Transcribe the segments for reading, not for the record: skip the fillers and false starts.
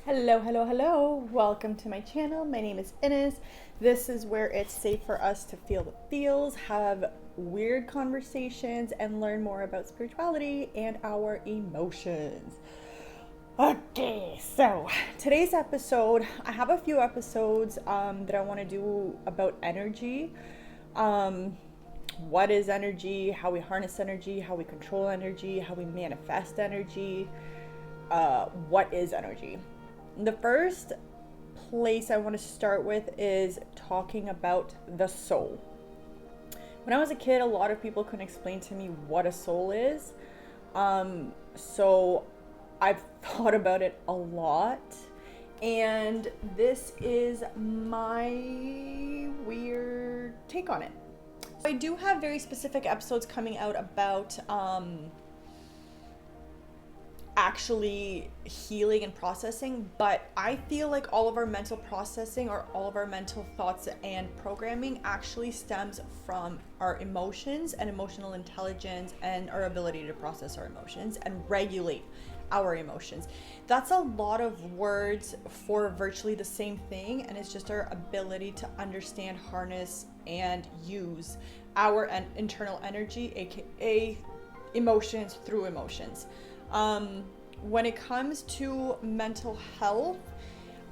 Hello, hello, hello. Welcome to my channel. My name is Ines. This is where it's safe for us to feel the feels, have weird conversations, and learn more about spirituality and our emotions. Okay, so today's episode, I have a few episodes that I want to do about energy. What is energy, how we harness energy, how we control energy, how we manifest energy, what is energy. The first place I want to start with is talking about the soul. When I was a kid, a lot of people couldn't explain to me what a soul is. So I've thought about it a lot. And this is my weird take on it. So I do have very specific episodes coming out about actually healing and processing, but I feel like all of our mental processing or all of our mental thoughts and programming actually stems from our emotions and emotional intelligence and our ability to process our emotions and regulate our emotions. That's a lot of words for virtually the same thing, and it's just our ability to understand, harness, and use our internal energy, aka emotions, through emotions. When it comes to mental health,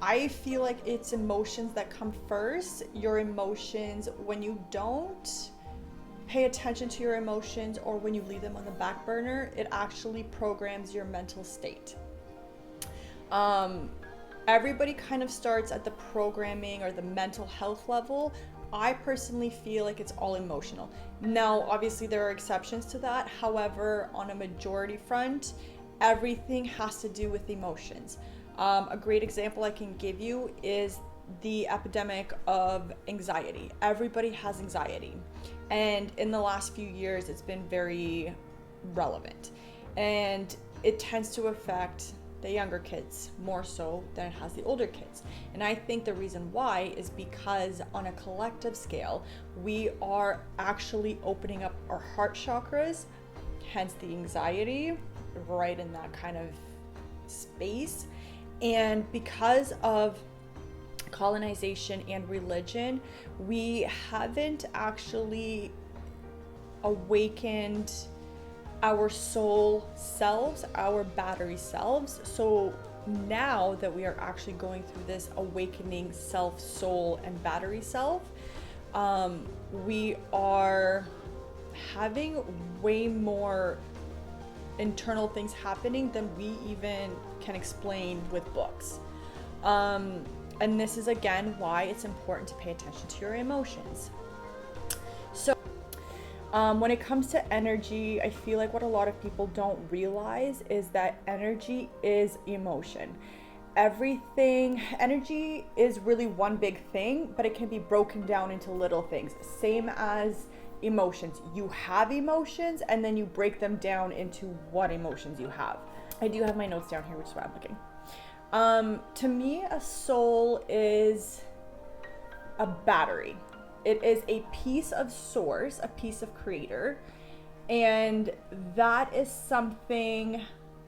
I feel like it's emotions that come first. Your emotions, when you don't pay attention to your emotions or when you leave them on the back burner, it actually programs your mental state. Everybody kind of starts at the programming or the mental health level. I personally feel like it's all emotional. Now, obviously, there are exceptions to that. However, on a majority front, everything has to do with emotions. A great example I can give you is the epidemic of anxiety. Everybody has anxiety. And in the last few years, it's been very relevant. And it tends to affect the younger kids more so than it has the older kids. And I think the reason why is because on a collective scale, we are actually opening up our heart chakras, hence the anxiety, right in that kind of space. And because of colonization and religion, we haven't actually awakened our soul selves, our battery selves. So now that we are actually going through this awakening self, soul, and battery self, we are having way more internal things happening than we even can explain with books. And this is again why it's important to pay attention to your emotions. So when it comes to energy, I feel like what a lot of people don't realize is that energy is emotion. Energy is really one big thing, but it can be broken down into little things. Same as emotions. You have emotions and then you break them down into what emotions you have. I do have my notes down here, which is why I'm looking. To me, a soul is a battery. It is a piece of source, a piece of creator, and that is something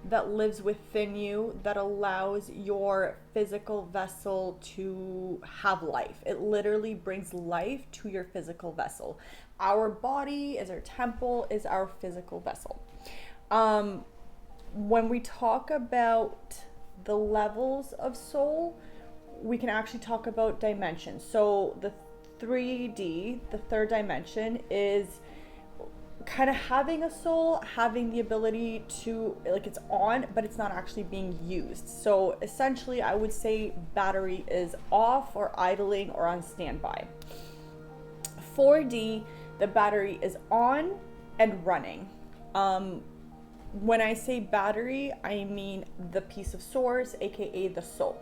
that lives within you that allows your physical vessel to have life. It literally brings life to your physical vessel. Our body is our temple, is our physical vessel. When we talk about the levels of soul, we can actually talk about dimensions. So the 3D, the third dimension, is kind of having a soul, having the ability to, like, it's on, but it's not actually being used. So essentially, I would say battery is off or idling or on standby. 4D, the battery is on and running. When I say battery, I mean the piece of source, aka the soul.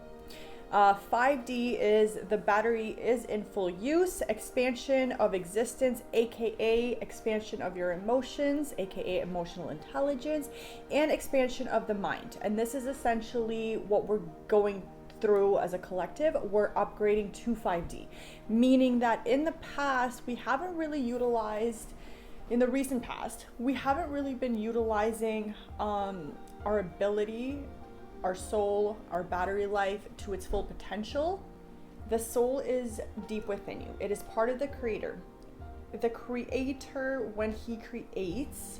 5D is the battery is in full use, expansion of existence, aka expansion of your emotions, aka emotional intelligence, and expansion of the mind. And this is essentially what we're going through as a collective. We're upgrading to 5D, meaning that in the past, we haven't really utilized, in the recent past, we haven't really been utilizing our ability our soul, our battery life to its full potential, the soul is deep within you. It is part of the creator. The creator, when he creates,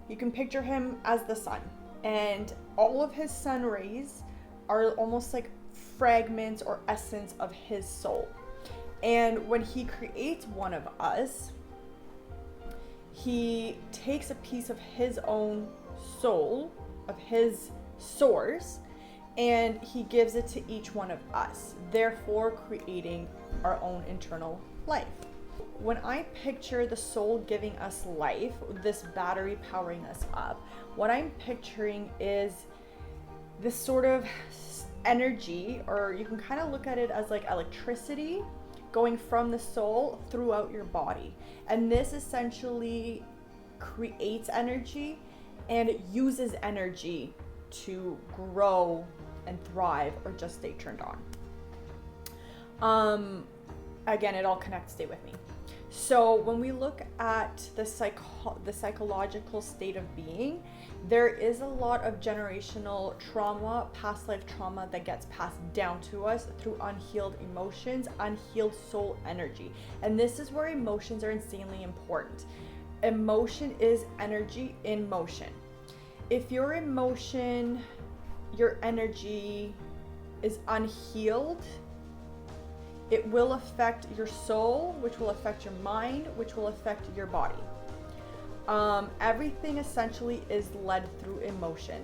you can picture him as the sun, and all of his sun rays are almost like fragments or essence of his soul. And when he creates one of us, he takes a piece of his own soul, of his source, and he gives it to each one of us, therefore creating our own internal life. When I picture the soul giving us life, this battery powering us up, what I'm picturing is this sort of energy, or you can kind of look at it as like electricity going from the soul throughout your body. And this essentially creates energy and it uses energy to grow and thrive or just stay turned on. Again, it all connects, stay with me. So when we look at the psychological state of being, there is a lot of generational trauma, past life trauma that gets passed down to us through unhealed emotions, unhealed soul energy. And this is where emotions are insanely important. Emotion is energy in motion. If your emotion, your energy is unhealed, it will affect your soul, which will affect your mind, which will affect your body. Everything essentially is led through emotion.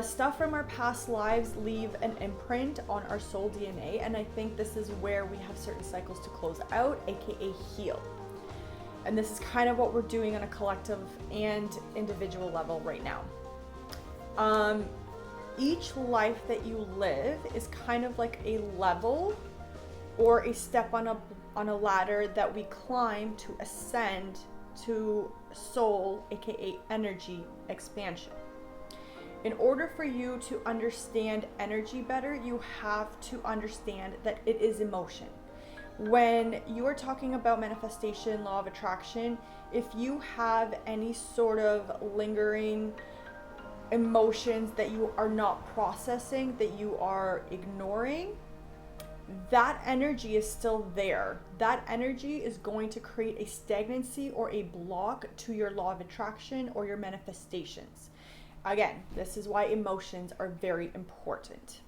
Stuff from our past lives leave an imprint on our soul DNA, and I think this is where we have certain cycles to close out, aka heal. And this is kind of what we're doing on a collective and individual level right now. Each life that you live is kind of like a level or a step on a ladder that we climb to ascend to soul, aka energy expansion. In order for you to understand energy better, you have to understand that it is emotion. When you are talking about manifestation, law of attraction, if you have any sort of lingering emotions that you are not processing, that you are ignoring, that energy is still there. That energy is going to create a stagnancy or a block to your law of attraction or your manifestations. Again, this is why emotions are very important.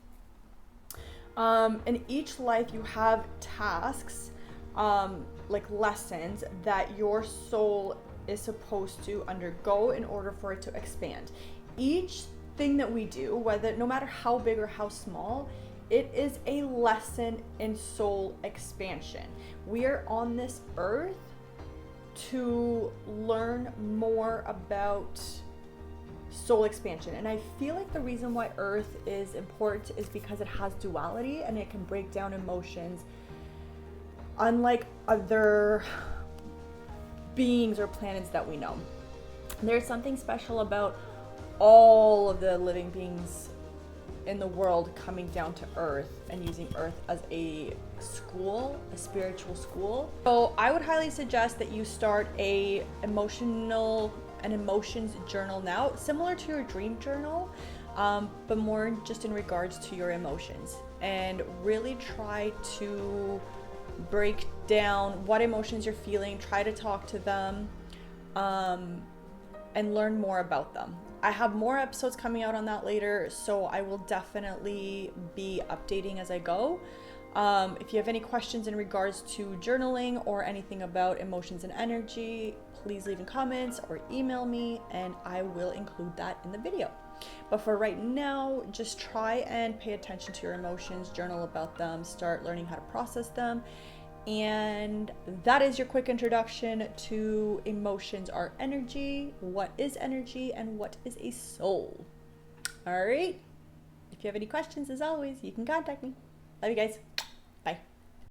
In each life you have tasks, like lessons that your soul is supposed to undergo in order for it to expand. Each thing that we do, whether no matter how big or how small, it is a lesson in soul expansion. We are on this earth to learn more about soul expansion. And I feel like the reason why earth is important is because it has duality and it can break down emotions unlike other beings or planets that we know. There's something special about all of the living beings in the world coming down to earth and using earth as a school, a spiritual school. So I would highly suggest that you start an emotions journal now, similar to your dream journal, but more just in regards to your emotions, and really try to break down what emotions you're feeling, try to talk to them, and learn more about them. I have more episodes coming out on that later, so I will definitely be updating as I go. If you have any questions in regards to journaling or anything about emotions and energy, please leave in comments or email me and I will include that in the video. But for right now, just try and pay attention to your emotions, journal about them, start learning how to process them. And that is your quick introduction to emotions are energy, what is energy, and what is a soul. All right. If you have any questions, as always, you can contact me. Love you guys.